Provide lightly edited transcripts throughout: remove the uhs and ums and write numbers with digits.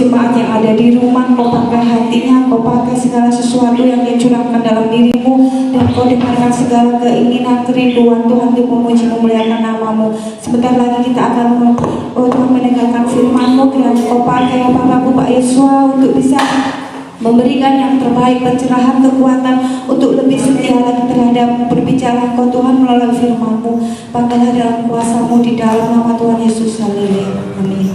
jemaat yang ada di rumah, Kau pakai hatinya, Kau pakai segala sesuatu yang Dia curahkan dalam dirimu, dan Kau dengarkan segala keinginan, kerinduan Tuhan untuk memuji memuliakan nama-Mu. Sebentar lagi kita akan Tuhan mendengarkan firman-Mu, kiranya Kau pakai Bapak Yesua untuk bisa memberikan yang terbaik, pencerahan, kekuatan untuk lebih setia lagi terhadap berbicara Kau Tuhan melalui firman-Mu. Pakailah dalam kuasa-Mu di dalam nama Tuhan Yesus. Haleluya. Amin.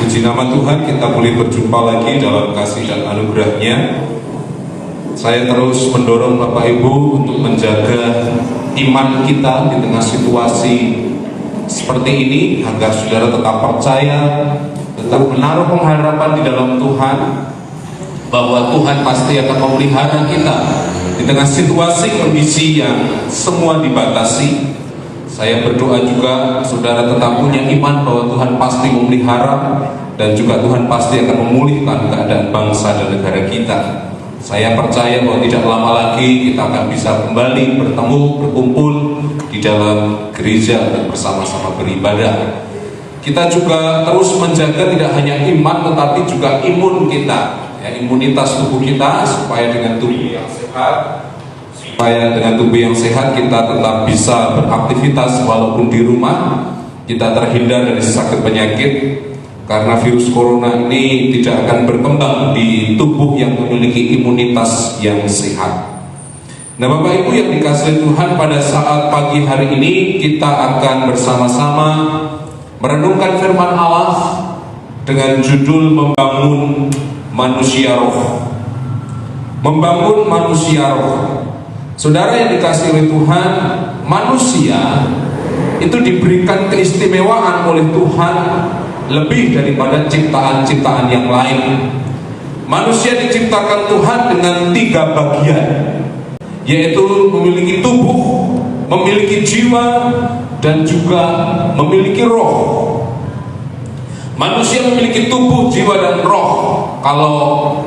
Puji nama Tuhan, kita boleh berjumpa lagi dalam kasih dan anugerah-Nya. Saya terus mendorong Bapak Ibu untuk menjaga iman kita di tengah situasi seperti ini, agar saudara tetap percaya, tetap menaruh pengharapan di dalam Tuhan, bahwa Tuhan pasti akan memelihara kita di tengah situasi kondisi yang semua dibatasi. Saya berdoa juga saudara tetap punya iman bahwa Tuhan pasti memelihara, dan juga Tuhan pasti akan memulihkan keadaan bangsa dan negara kita. Saya percaya bahwa tidak lama lagi kita akan bisa kembali bertemu, berkumpul di dalam gereja dan bersama-sama beribadah. Kita juga terus menjaga tidak hanya iman tetapi juga imun kita, ya, imunitas tubuh kita, supaya dengan tubuh yang sehat kita tetap bisa beraktivitas walaupun di rumah. Kita terhindar dari sakit penyakit, karena virus corona ini tidak akan berkembang di tubuh yang memiliki imunitas yang sehat. Nah, Bapak Ibu yang dikasihi Tuhan, pada saat pagi hari ini kita akan bersama-sama merenungkan firman Allah dengan judul Membangun Manusia Roh. Membangun manusia roh. Saudara yang dikasihi oleh Tuhan, manusia itu diberikan keistimewaan oleh Tuhan lebih daripada ciptaan-ciptaan yang lain. Manusia diciptakan Tuhan dengan 3 bagian, yaitu memiliki tubuh, memiliki jiwa, dan juga memiliki roh. Manusia memiliki tubuh, jiwa, dan roh. Kalau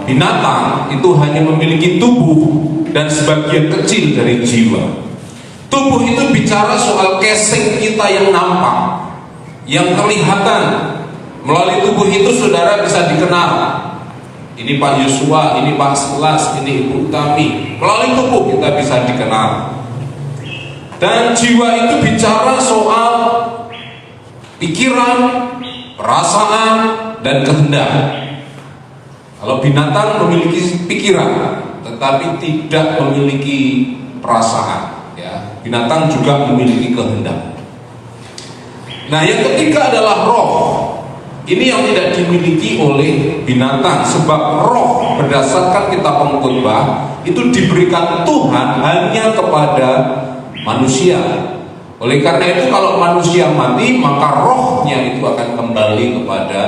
binatang itu hanya memiliki tubuh dan sebagian kecil dari jiwa. Tubuh itu bicara soal casing kita yang nampak, yang kelihatan. Melalui tubuh itu saudara bisa dikenal. Ini Pak Yosua, ini Pak Selas, ini Ibu Utami. Melalui tubuh kita bisa dikenal. Dan jiwa itu bicara soal pikiran, perasaan, dan kehendak. Kalau binatang memiliki pikiran tetapi tidak memiliki perasaan, ya. Binatang juga memiliki kehendak. Nah, yang ketiga adalah roh. Ini yang tidak dimiliki oleh binatang, sebab roh berdasarkan kitab Pengkhotbah itu diberikan Tuhan hanya kepada manusia. Oleh karena itu kalau manusia mati, maka rohnya itu akan kembali kepada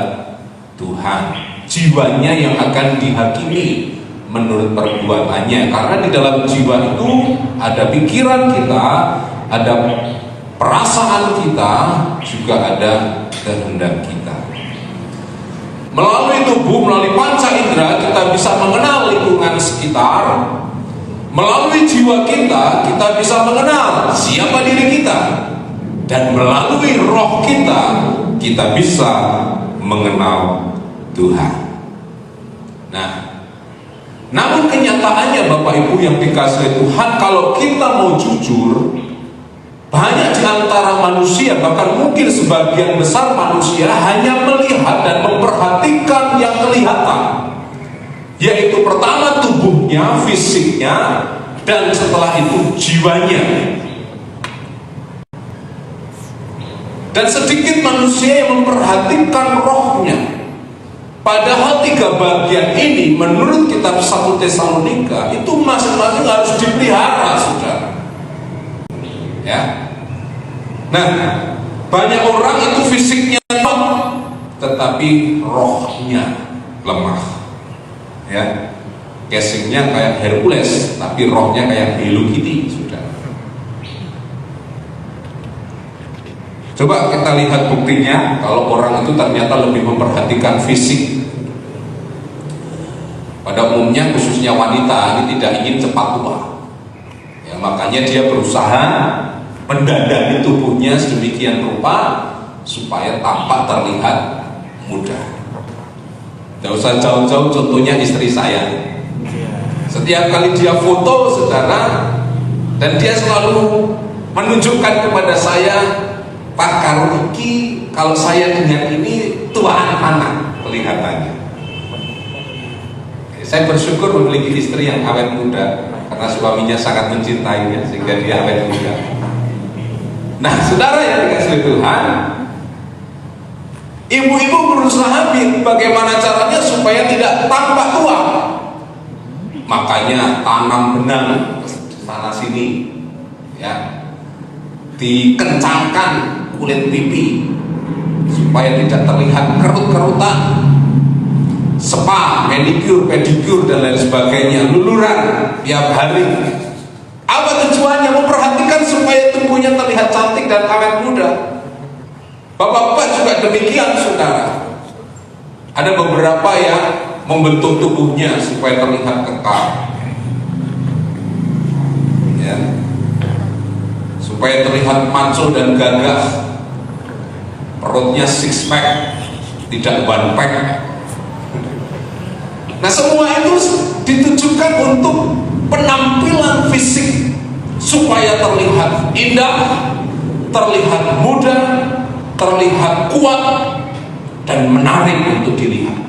Tuhan. Jiwanya yang akan dihakimi menurut perbuatannya. Karena di dalam jiwa itu ada pikiran kita, ada perasaan kita, juga ada kehendak kita. Melalui tubuh, melalui panca indera, kita bisa mengenal lingkungan sekitar. Melalui jiwa kita, kita bisa mengenal siapa diri kita. Dan melalui roh kita, kita bisa mengenal Tuhan. Nah, namun kenyataannya Bapak Ibu yang dikasihi Tuhan, kalau kita mau jujur, banyak di antara manusia, bahkan mungkin sebagian besar manusia hanya melihat dan memperhatikan yang kelihatan, yaitu pertama tubuhnya, fisiknya, dan setelah itu jiwanya. Dan sedikit manusia yang memperhatikan rohnya. Padahal 3 bagian ini menurut kitab 1 Tesalonika itu masing-masing harus dipelihara, saudara. Ya. Nah, banyak orang itu fisiknya lemah, tetapi rohnya lemah. Ya. Casingnya kayak Hercules, tapi rohnya kayak Hello Kitty, sudah. Coba kita lihat buktinya kalau orang itu ternyata lebih memperhatikan fisik. Pada umumnya khususnya wanita ini tidak ingin cepat tua. Ya, makanya dia berusaha mendandani tubuhnya sedemikian rupa supaya tampak terlihat muda. Tidak usah jauh-jauh, contohnya istri saya. Setiap kali dia foto, saudara, dan dia selalu menunjukkan kepada saya, Pak karo iki, kalau saya dengan ini tuaan anak kelihatannya. Saya bersyukur memiliki istri yang awet muda, karena suaminya sangat mencintainya sehingga dia awet muda. Nah, saudara yang dikasihi Tuhan, ibu-ibu berusaha bagaimana caranya supaya tidak tampak tua. Makanya tanam benang sana sini, ya, dikencangkan kulit pipi supaya tidak terlihat kerut-kerutan, spa, manicure, pedicure, dan lain sebagainya, luluran tiap hari. Apa tujuannya? Memperhatikan supaya tubuhnya terlihat cantik dan awet muda. Bapak-bapak juga demikian, saudara. Ada beberapa yang membentuk tubuhnya supaya terlihat kekar, ya, supaya terlihat maco dan gagah. Perutnya six pack, tidak one pack. Nah, semua itu ditujukan untuk penampilan fisik supaya terlihat indah, terlihat muda, terlihat kuat, dan menarik untuk dilihat.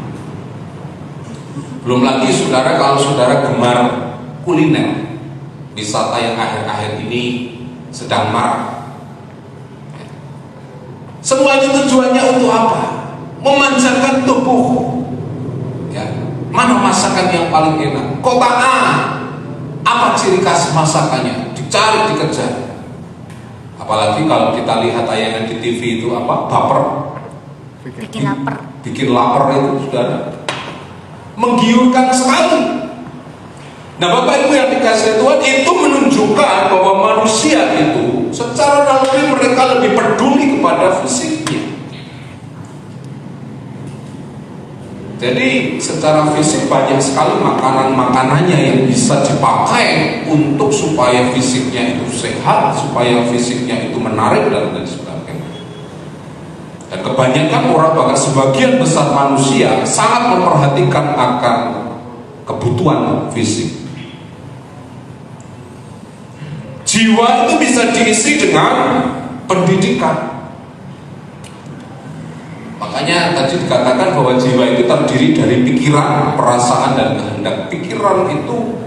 Belum lagi saudara, kalau saudara gemar kuliner, wisata yang akhir-akhir ini sedang marak. Semua itu tujuannya untuk apa? Memanjakan tubuh. Ya. Mana masakan yang paling enak? Kota A Apa ciri khas masakannya? Dicari, dikejar. Apalagi kalau kita lihat tayangan di TV itu apa? Baper. Bikin lapar. Bikin lapar itu sudah menggiurkan sekali. Nah, Bapak Ibu yang dikasihi Tuhan, itu menunjukkan bahwa manusia itu secara naluri mereka lebih peduli kepada fisiknya. Jadi secara fisik banyak sekali makanan-makanannya yang bisa dipakai untuk supaya fisiknya itu sehat, supaya fisiknya itu menarik dan lain sebagainya. Dan kebanyakan orang, bahkan sebagian besar manusia sangat memperhatikan akan kebutuhan fisik. Jiwa itu bisa diisi dengan pendidikan. Makanya tadi dikatakan bahwa jiwa itu terdiri dari pikiran, perasaan, dan kehendak. Pikiran itu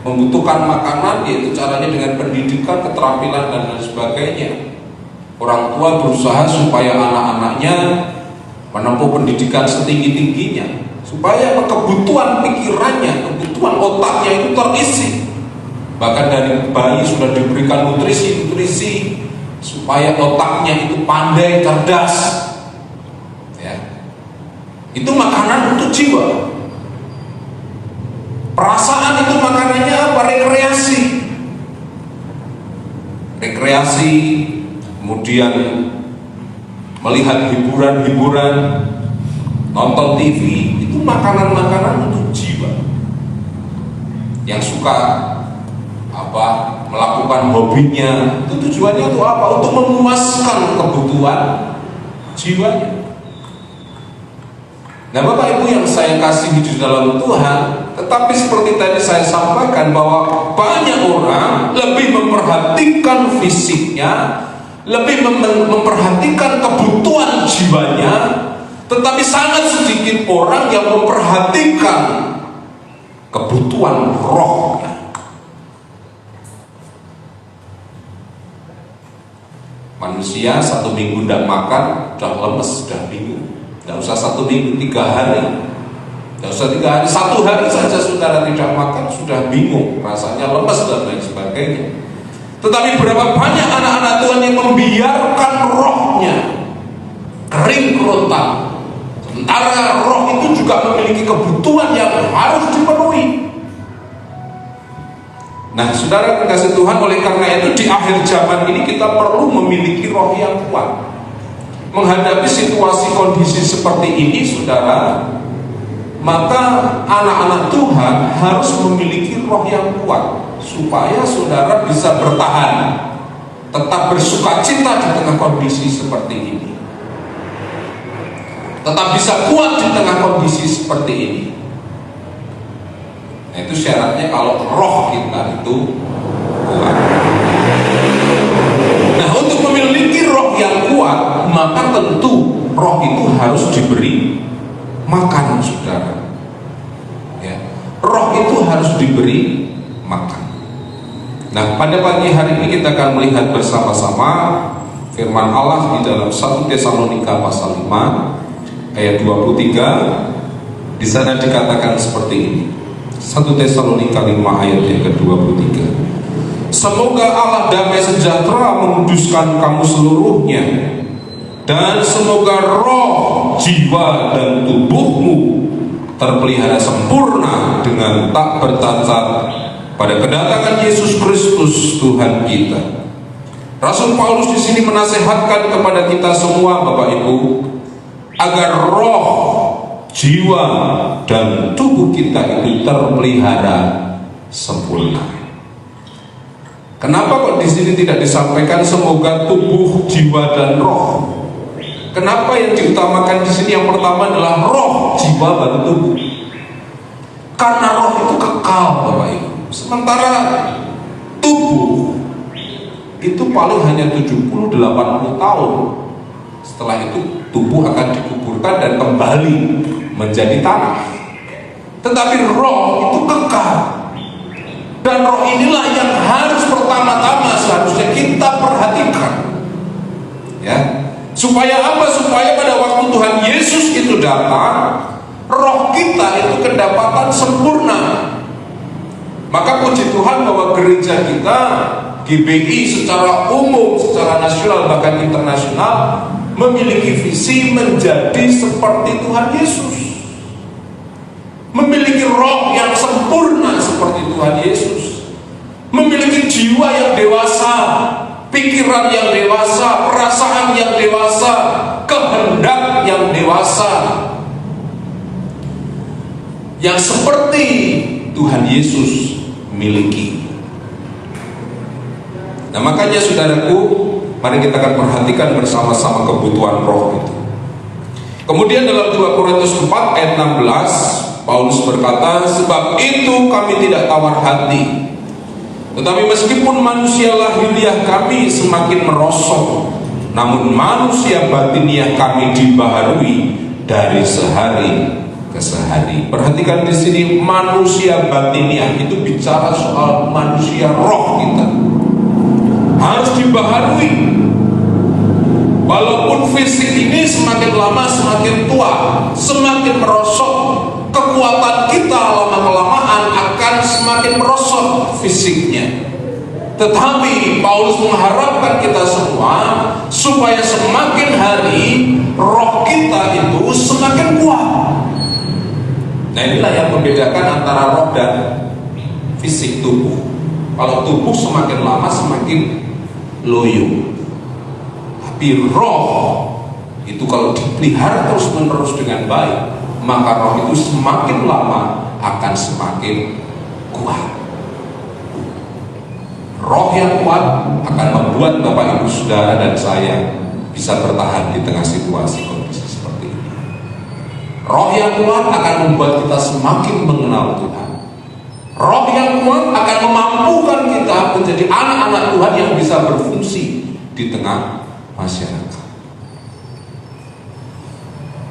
membutuhkan makanan, yaitu caranya dengan pendidikan, keterampilan, dan lain sebagainya. Orang tua berusaha supaya anak-anaknya menempuh pendidikan setinggi-tingginya, supaya kebutuhan pikirannya, kebutuhan otaknya itu terisi. Bahkan dari bayi sudah diberikan nutrisi supaya otaknya itu pandai, cerdas. Ya. Itu makanan untuk jiwa. Perasaan itu makanannya apa? Rekreasi, kemudian melihat hiburan-hiburan, nonton TV, itu makanan-makanan untuk jiwa. Yang suka melakukan hobinya, itu tujuannya untuk apa? Untuk memuaskan kebutuhan jiwanya. Nah, Bapak Ibu yang saya kasihi di dalam Tuhan, tetapi seperti tadi saya sampaikan bahwa banyak orang lebih memperhatikan fisiknya, lebih memperhatikan kebutuhan jiwanya, tetapi sangat sedikit orang yang memperhatikan kebutuhan rohnya. Manusia 1 minggu tidak makan, sudah lemes, sudah bingung. Tidak usah 1 minggu, 3 hari. Tidak usah 3 hari, 1 hari saja saudara tidak makan, sudah bingung, rasanya lemes dan lain sebagainya. Tetapi berapa banyak anak-anak Tuhan yang membiarkan rohnya kering kerontang, sementara roh itu juga memiliki kebutuhan yang harus dipenuhi. Nah, saudara kekasih Tuhan, oleh karena itu di akhir zaman ini kita perlu memiliki roh yang kuat. Menghadapi situasi kondisi seperti ini, saudara, maka anak-anak Tuhan harus memiliki roh yang kuat supaya saudara bisa bertahan, tetap bersukacita di tengah kondisi seperti ini, tetap bisa kuat di tengah kondisi seperti ini. Nah, itu syaratnya kalau roh kita itu kuat. Nah, untuk memiliki roh yang kuat, maka tentu roh itu harus diberi makan, saudara. Ya, roh itu harus diberi makan. Nah, pada pagi hari ini kita akan melihat bersama-sama firman Allah di dalam 1 Tesalonika pasal 5 ayat 23. Di sana dikatakan seperti ini. 1 Tesalonika 5 ayat yang ke-23. Semoga Allah damai sejahtera menguduskan kamu seluruhnya, dan semoga roh, jiwa, dan tubuhmu terpelihara sempurna dengan tak bercacat pada kedatangan Yesus Kristus Tuhan kita. Rasul Paulus di sini menasihatkan kepada kita semua, Bapak Ibu, agar roh, jiwa, dan tubuh kita itu terpelihara sempurna. Kenapa kok di sini tidak disampaikan semoga tubuh, jiwa, dan roh? Kenapa yang diutamakan di sini yang pertama adalah roh, jiwa, dan tubuh? Karena roh itu kekal, Bapak Ibu. Sementara tubuh itu paling hanya 70-80 tahun. Setelah itu tubuh akan dikuburkan dan kembali menjadi tanah. Tetapi roh itu kekal. Dan roh inilah yang harus pertama-tama seharusnya kita perhatikan. Ya. Supaya apa? Supaya pada waktu Tuhan Yesus itu datang, roh kita itu kedapatan sempurna. Maka puji Tuhan bahwa gereja kita, GBI secara umum, secara nasional bahkan internasional, memiliki visi menjadi seperti Tuhan Yesus, memiliki roh yang sempurna seperti Tuhan Yesus, memiliki jiwa yang dewasa, pikiran yang dewasa, perasaan yang dewasa, kehendak yang dewasa, yang seperti Tuhan Yesus miliki. Nah, makanya saudaraku, mari kita akan perhatikan bersama-sama kebutuhan roh itu. Kemudian dalam 2 Korintus 4 ayat 16, Paulus berkata, sebab itu kami tidak tawar hati, tetapi meskipun manusia lahiriah kami semakin merosot, namun manusia batiniah kami dibaharui dari sehari ke sehari. Perhatikan di sini, manusia batiniah itu bicara soal manusia roh kita harus dibaharui. Walaupun fisik ini semakin lama semakin tua, semakin merosot, kekuatan kita lama-kelamaan akan semakin merosot fisiknya. Tetapi Paulus mengharapkan kita semua supaya semakin hari roh kita itu semakin kuat. Nah, inilah yang membedakan antara roh dan fisik tubuh. Kalau tubuh semakin lama semakin loyo, tapi roh itu kalau dipelihara terus-menerus dengan baik, maka roh itu semakin lama akan semakin kuat. Roh yang kuat akan membuat Bapak Ibu Saudara dan saya bisa bertahan di tengah situasi kondisi seperti ini. Roh yang kuat akan membuat kita semakin mengenal Tuhan. Roh yang kuat akan memampukan kita menjadi anak-anak Tuhan yang bisa berfungsi di tengah masyarakat.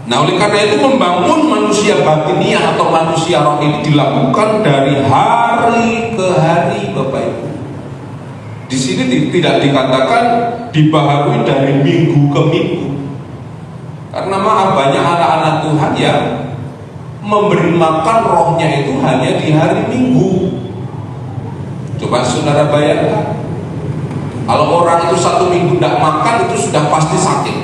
Nah, oleh karena itu membangun manusia batiniah atau manusia roh ini dilakukan dari hari ke hari, Bapak Ibu. Di sini tidak dikatakan dibaharui dari minggu ke minggu. Karena maaf, banyak anak-anak Tuhan yang memberi makan rohnya itu hanya di hari Minggu. Coba saudara bayangkan, kalau orang itu 1 minggu tidak makan itu sudah pasti sakit.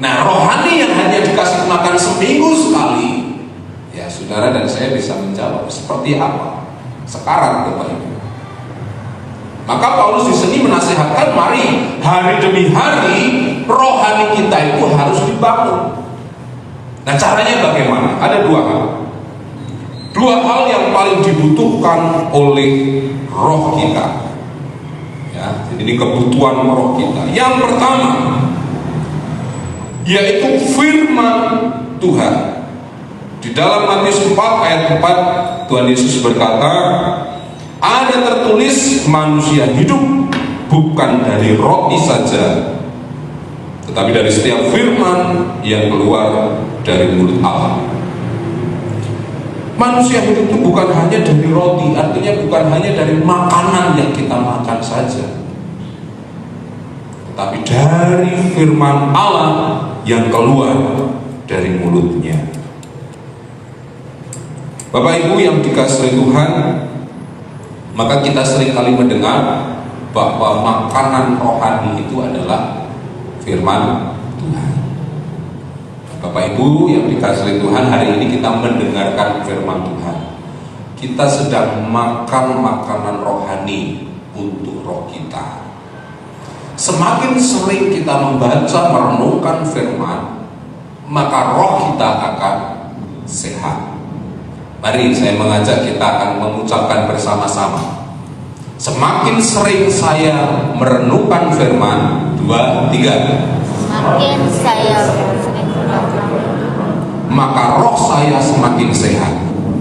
Nah, rohani yang hanya dikasih makan seminggu sekali, ya saudara dan saya bisa menjawab seperti apa sekarang, Bapak Ibu. Maka Paulus di sini menasihatkan, mari hari demi hari rohani kita itu harus dibangun. Nah, caranya bagaimana? Ada 2 hal. 2 hal yang paling dibutuhkan oleh roh kita. Ya, jadi ini kebutuhan roh kita. Yang pertama yaitu firman Tuhan. Di dalam Matius 4 ayat 4 Tuhan Yesus berkata, ada tertulis manusia hidup bukan dari roti saja, tetapi dari setiap firman yang keluar dari mulut Allah. Manusia hidup itu bukan hanya dari roti, artinya bukan hanya dari makanan yang kita makan saja, tetapi dari firman Allah yang keluar dari mulutnya. Bapak Ibu yang dikasihi Tuhan, maka kita seringkali mendengar bahwa makanan rohani itu adalah firman Tuhan. Bapak Ibu yang dikasihi Tuhan, hari ini kita mendengarkan firman Tuhan. Kita sedang makan makanan rohani untuk roh kita. Semakin sering kita membaca, merenungkan firman, maka roh kita akan sehat. Mari saya mengajak kita akan mengucapkan bersama-sama. Semakin sering saya merenungkan firman, 2, 3. Semakin saya sering maka roh saya semakin sehat.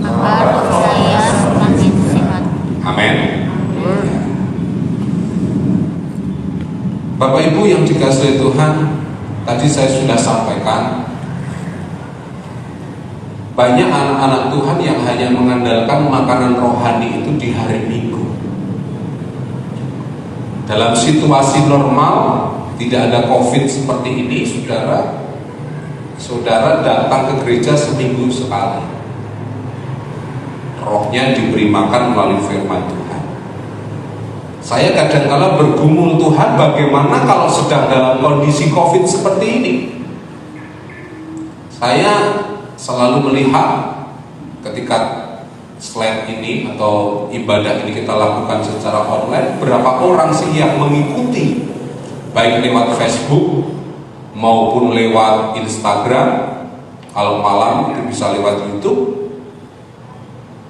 maka roh saya semakin sehat. Amin. Bapak Ibu yang dikasihi Tuhan, tadi saya sudah sampaikan, banyak anak-anak Tuhan yang hanya mengandalkan makanan rohani itu di hari Minggu. Dalam situasi normal, tidak ada COVID seperti ini, saudara datang ke gereja seminggu sekali. rohnya diberi makan melalui firman Tuhan. Saya kadang-kala bergumul, Tuhan bagaimana kalau sedang dalam kondisi COVID seperti ini? Saya selalu melihat ketika slide ini atau ibadah ini kita lakukan secara online, berapa orang sih yang mengikuti, baik lewat Facebook maupun lewat Instagram, kalau malam itu bisa lewat YouTube.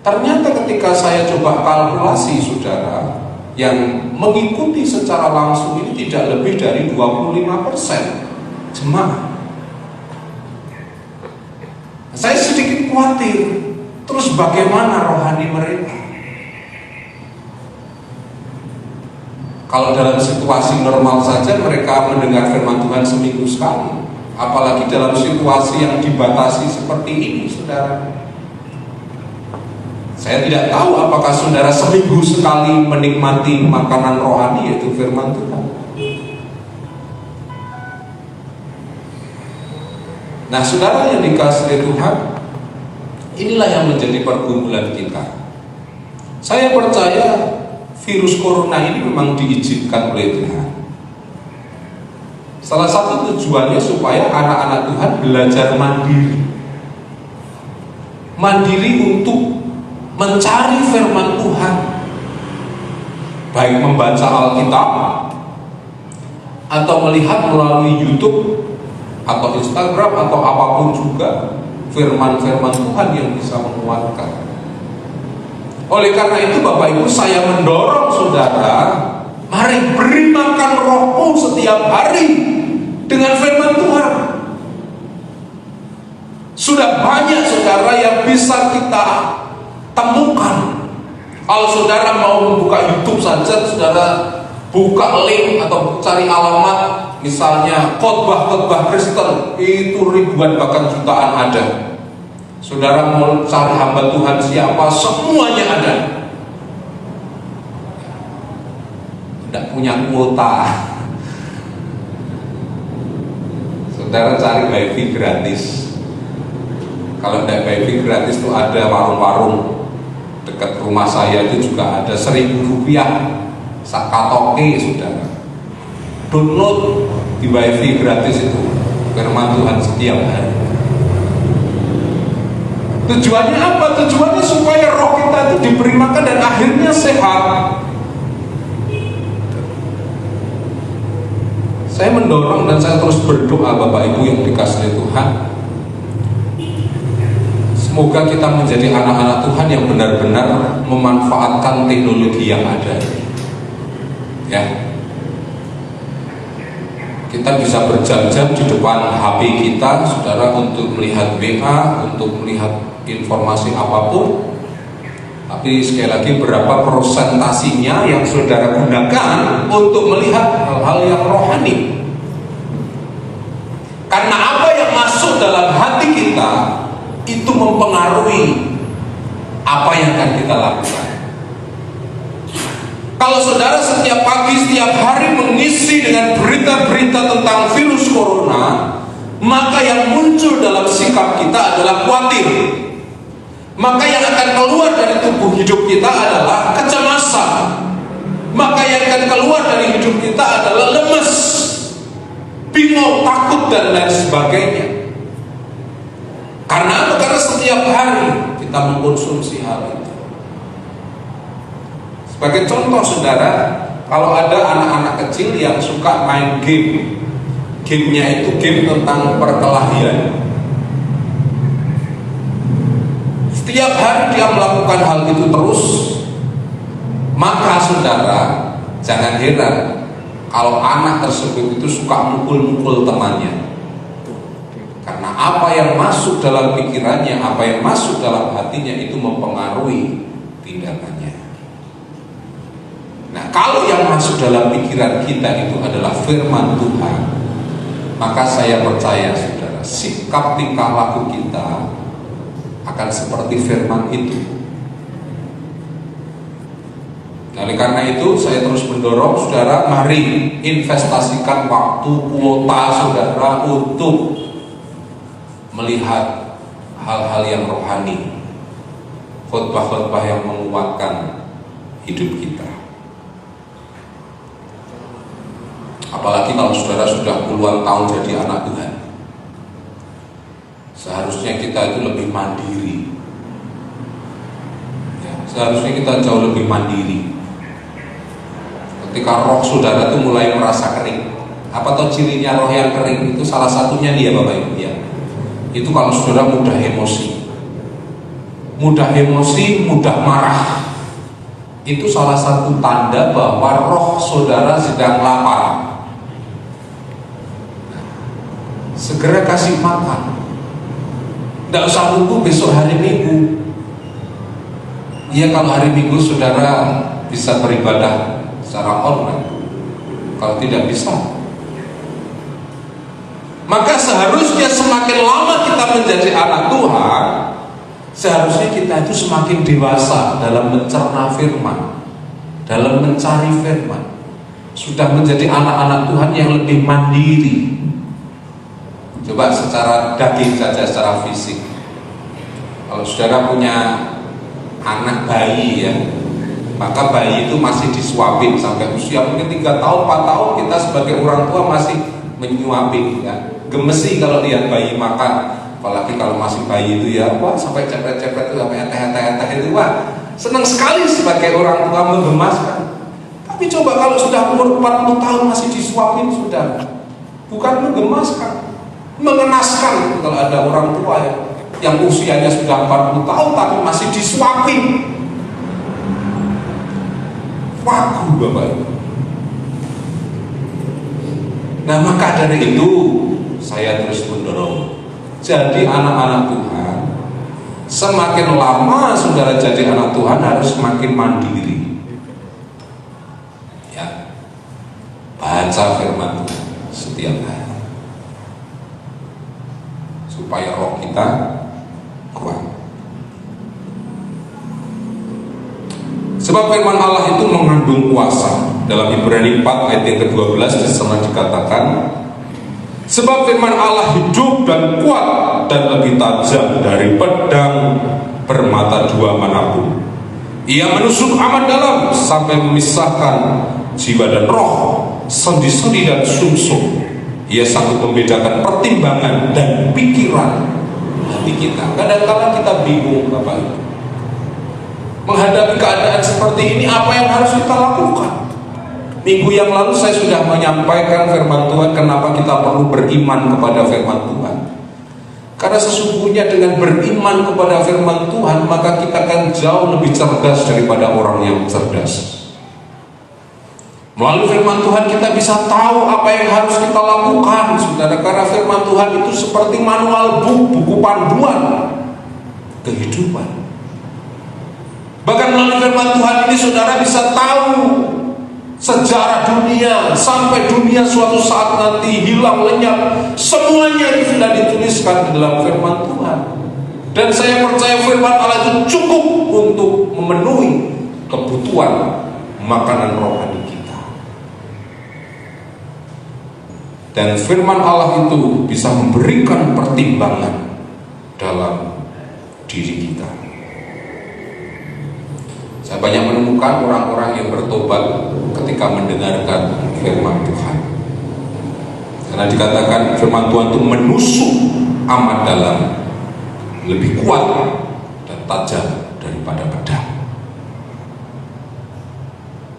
Ternyata ketika saya coba kalkulasi, saudara, yang mengikuti secara langsung ini tidak lebih dari 25% jemaah. Saya sedikit khawatir, terus bagaimana rohani mereka? Kalau dalam situasi normal saja mereka mendengar firman Tuhan seminggu sekali, apalagi dalam situasi yang dibatasi seperti ini, saudara. Saya tidak tahu apakah saudara seminggu sekali menikmati makanan rohani, yaitu firman Tuhan. Nah, saudara yang dikasihi Tuhan, inilah yang menjadi pergumulan kita. Saya percaya virus corona ini memang diizinkan oleh Tuhan. Salah satu tujuannya supaya anak-anak Tuhan belajar mandiri. Mandiri untuk mencari firman Tuhan, baik membaca Alkitab atau melihat melalui YouTube atau Instagram atau apapun juga firman-firman Tuhan yang bisa menguatkan. Oleh karena itu Bapak Ibu, saya mendorong saudara, mari beri makan rohmu setiap hari dengan firman Tuhan. Sudah banyak saudara yang bisa kita temukan. Kalau saudara mau membuka YouTube saja, saudara buka link atau cari alamat, misalnya khotbah-khotbah Kristen, itu ribuan bahkan jutaan ada. Saudara mau cari hamba Tuhan siapa, semuanya ada. Tidak punya kuota. Saudara cari wifi gratis. Kalau tidak wifi gratis itu ada warung-warung dekat rumah saya itu juga ada, 1.000 rupiah sakatoke, saudara. Download di wifi gratis itu firman Tuhan setiap hari. Tujuannya apa? Tujuannya supaya roh kita itu diberi makan dan akhirnya sehat. Saya mendorong dan saya terus berdoa Bapak Ibu yang dikasihi Tuhan, semoga kita menjadi anak-anak Tuhan yang benar-benar memanfaatkan teknologi yang ada. Ya, kita bisa berjam-jam di depan HP kita, saudara, untuk melihat WA, untuk melihat informasi apapun. Tapi sekali lagi, berapa persentasinya yang saudara gunakan untuk melihat hal-hal yang rohani? Karena apa yang masuk dalam hati kita itu mempengaruhi apa yang akan kita lakukan. Kalau saudara setiap pagi, setiap hari mengisi dengan berita-berita tentang virus corona, maka yang muncul dalam sikap kita adalah khawatir. Maka yang akan keluar dari tubuh hidup kita adalah kecemasan. Maka yang akan keluar dari hidup kita adalah lemes, bingung, takut, dan lain sebagainya. Karena apa? Karena setiap hari kita mengkonsumsi hal itu. Sebagai contoh saudara, kalau ada anak-anak kecil yang suka main game, gamenya itu game tentang perkelahian. Setiap hari dia melakukan hal itu terus, maka saudara jangan heran kalau anak tersebut itu suka mukul-mukul temannya. Karena apa yang masuk dalam pikirannya, apa yang masuk dalam hatinya itu mempengaruhi tindakannya. Nah, kalau yang masuk dalam pikiran kita itu adalah firman Tuhan, maka saya percaya saudara, sikap tingkah laku kita akan seperti firman itu. Nah, oleh karena itu saya terus mendorong saudara, mari investasikan waktu, kuota saudara untuk melihat hal-hal yang rohani. khotbah-khotbah yang menguatkan hidup kita. Apalagi kalau saudara sudah puluhan tahun jadi anak Tuhan, seharusnya kita itu lebih mandiri. Ya, seharusnya kita jauh lebih mandiri. Ketika roh saudara itu mulai merasa kering, apa toh cirinya roh yang kering? Itu salah satunya dia Bapak Ibu ya. Itu kalau saudara mudah emosi, mudah marah. Itu salah satu tanda bahwa roh saudara sedang lapar. Segera kasih makan. Tidak usah tunggu besok hari Minggu. Iya, kalau hari Minggu saudara bisa beribadah secara online. Kalau tidak bisa, maka seharusnya semakin lama kita menjadi anak Tuhan, seharusnya kita itu semakin dewasa dalam mencerna firman, dalam mencari firman. Sudah menjadi anak-anak Tuhan yang lebih mandiri. Coba secara daging saja, secara fisik. Kalau saudara punya anak bayi ya, maka bayi itu masih disuapin sampai usia mungkin 3 tahun, 4 tahun, kita sebagai orang tua masih menyuapin ya. Gemesi kalau lihat bayi makan, apalagi kalau masih bayi itu ya, wah sampai cepet-cepet itu, sampai eteh-eteh itu, wah senang sekali sebagai orang tua menggemaskan. Tapi coba kalau sudah umur 40 tahun masih disuapin, sudah bukan menggemaskan, mengenaskan. Kalau ada orang tua ya, yang usianya sudah 40 tahun tapi masih disuapin, wagu Bapak Ibu. Nah, maka dari itu saya terus mendorong, jadi anak-anak Tuhan, semakin lama saudara jadi anak Tuhan harus semakin mandiri ya, baca firman Tuhan setiap hari supaya roh kita kuat. Sebab firman Allah itu mengandung kuasa. Dalam Ibrani 4 ayat yang ke-12 di sana dikatakan, sebab firman Allah hidup dan kuat dan lebih tajam dari pedang bermata dua manapun. Ia menusuk amat dalam sampai memisahkan jiwa dan roh, sendi-sendi dan sumsum. Ia sanggup membedakan pertimbangan dan pikiran hati kita. Kadang-kadang kita bingung Bapak Ibu, menghadapi keadaan seperti ini, apa yang harus kita lakukan? Minggu yang lalu saya sudah menyampaikan firman Tuhan, kenapa kita perlu beriman kepada firman Tuhan. Karena sesungguhnya dengan beriman kepada firman Tuhan, maka kita akan jauh lebih cerdas daripada orang yang cerdas. Melalui firman Tuhan kita bisa tahu apa yang harus kita lakukan, saudara. Karena firman Tuhan itu seperti manual buku panduan kehidupan. Bahkan melalui firman Tuhan ini saudara bisa tahu sejarah dunia, sampai dunia suatu saat nanti hilang lenyap, semuanya itu sudah dituliskan di dalam firman Tuhan. Dan saya percaya firman Allah itu cukup untuk memenuhi kebutuhan makanan rohani kita. Dan firman Allah itu bisa memberikan pertimbangan dalam diri kita. Saya banyak menemukan orang-orang yang bertobat ketika mendengarkan firman Tuhan. Karena dikatakan firman Tuhan itu menusuk amat dalam, lebih kuat dan tajam daripada pedang.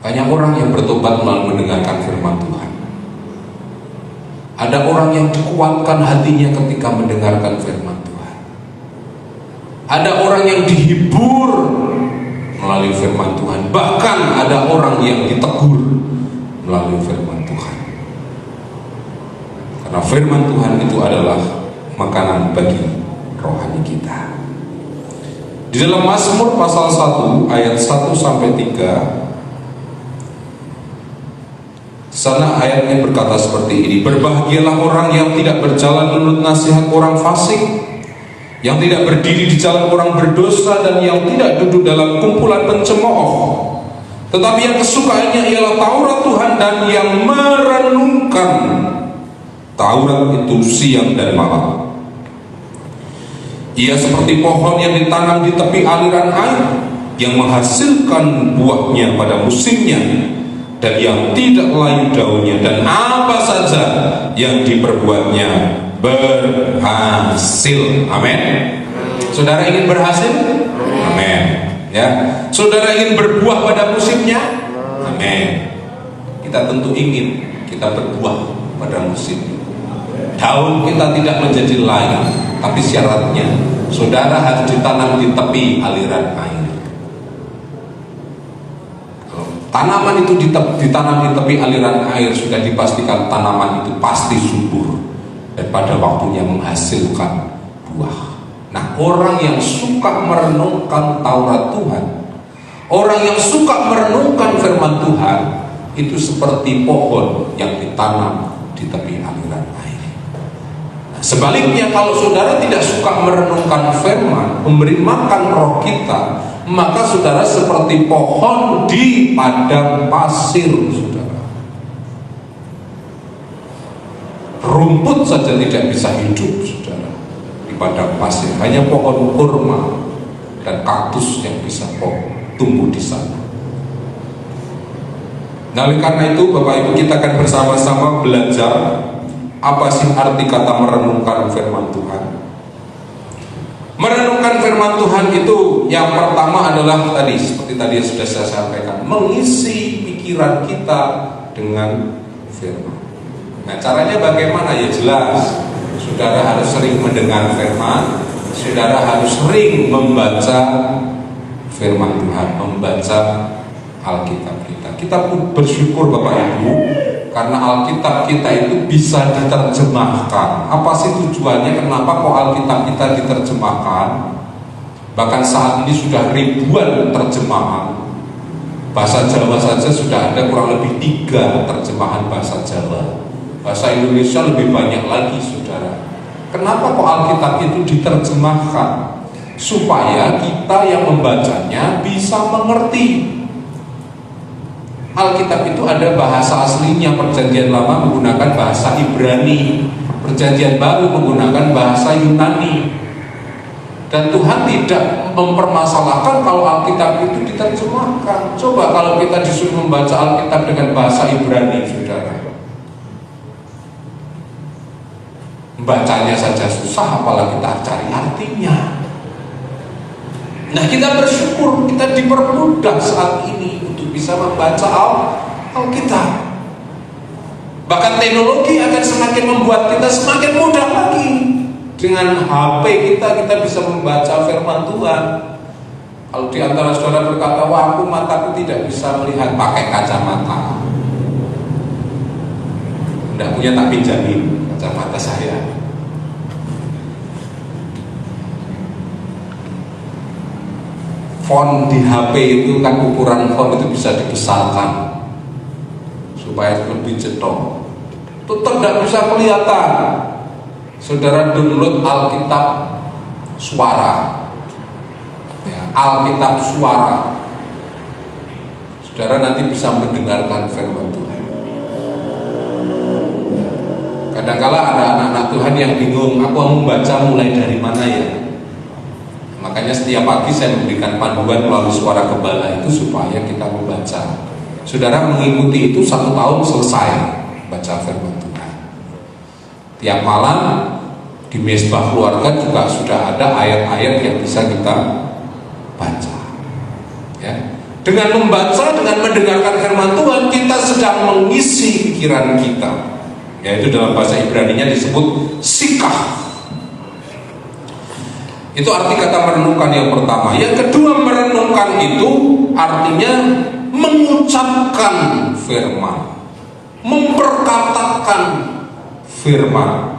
Banyak orang yang bertobat melalui mendengarkan firman Tuhan. Ada orang yang dikuatkan hatinya ketika mendengarkan firman Tuhan. Ada orang yang dihibur melalui firman Tuhan. Bahkan ada orang yang ditegur melalui firman Tuhan. Karena firman Tuhan itu adalah makanan bagi rohani kita. Di dalam Mazmur pasal 1 ayat 1 sampai 3, sana ayatnya berkata seperti ini: berbahagialah orang yang tidak berjalan menurut nasihat orang fasik, yang tidak berdiri di jalan orang berdosa, dan yang tidak duduk dalam kumpulan pencemooh. Tetapi yang kesukaannya ialah Taurat Tuhan, dan yang merenungkan Taurat itu siang dan malam. Ia seperti pohon yang ditanam di tepi aliran air, yang menghasilkan buahnya pada musimnya, dan yang tidak layu daunnya, dan apa saja yang diperbuatnya berhasil. Amin. Saudara ingin berhasil? Amin. Ya. Saudara ingin berbuah pada musimnya? Amin. Kita tentu ingin kita berbuah pada musim. Daun kita tidak menjadi layu, tapi syaratnya saudara harus ditanam di tepi aliran air. Kalau tanaman itu ditanam di tepi aliran air, sudah dipastikan tanaman itu pasti subur dan pada waktunya menghasilkan buah. Nah, orang yang suka merenungkan Taurat Tuhan, orang yang suka merenungkan firman Tuhan, itu seperti pohon yang ditanam di tepi aliran air. Nah, sebaliknya, kalau saudara tidak suka merenungkan firman, memberi makan roh kita, maka saudara seperti pohon di padang pasir, saudara. Rumput saja tidak bisa hidup, saudara, di padang pasir. Hanya pohon kurma dan kaktus yang bisa tumbuh di sana. Nah, oleh karena itu Bapak Ibu, kita akan bersama-sama belajar apa sih arti kata merenungkan firman Tuhan. Merenungkan firman Tuhan itu yang pertama adalah tadi, seperti tadi yang sudah saya sampaikan, mengisi pikiran kita dengan firman. Nah, caranya bagaimana? Ya jelas, saudara harus sering mendengar firman, saudara harus sering membaca firman Tuhan, membaca Alkitab kita. Kita pun bersyukur Bapak Ibu, karena Alkitab kita itu bisa diterjemahkan. Apa sih tujuannya? Kenapa kok Alkitab kita diterjemahkan? Bahkan saat ini sudah ribuan terjemahan. Bahasa Jawa saja sudah ada kurang lebih 3 terjemahan bahasa Jawa. Bahasa Indonesia lebih banyak lagi, saudara. Kenapa kok Alkitab itu diterjemahkan? Supaya kita yang membacanya bisa mengerti. Alkitab itu ada bahasa aslinya. Perjanjian Lama menggunakan bahasa Ibrani, Perjanjian Baru menggunakan bahasa Yunani. Dan Tuhan tidak mempermasalahkan kalau Alkitab itu diterjemahkan. Coba kalau kita disuruh membaca Alkitab dengan bahasa Ibrani, saudara, bacanya saja susah, apalagi kita cari artinya. Nah, kita bersyukur kita dipermudah saat ini untuk bisa membaca Alkitab. Bahkan teknologi akan semakin membuat kita semakin mudah lagi. Dengan HP kita bisa membaca firman Tuhan. Kalau di antara saudara berkata, wah, mataku tidak bisa melihat, pakai kacamata. Tidak punya, tak pinjamin kacamata saya. Font di HP itu kan, ukuran font itu bisa dibesarkan supaya lebih cetok. Tetap tidak bisa kelihatan. Saudara download Alkitab suara, ya, Alkitab suara. Saudara nanti bisa mendengarkan firman Tuhan. Kadang-kala ada anak-anak Tuhan yang bingung, aku mau membaca mulai dari mana ya? Makanya setiap pagi saya memberikan panduan melalui suara gembala itu supaya kita membaca. Saudara mengikuti itu 1 tahun selesai baca firman Tuhan. Tiap malam di mesbah keluarga juga sudah ada ayat-ayat yang bisa kita baca. Ya. Dengan membaca, dengan mendengarkan firman Tuhan, kita sedang mengisi pikiran kita. Yaitu dalam bahasa Ibrani-nya disebut sikah. Itu arti kata merenungkan yang pertama. Yang kedua, merenungkan itu artinya mengucapkan firman, memperkatakan firman.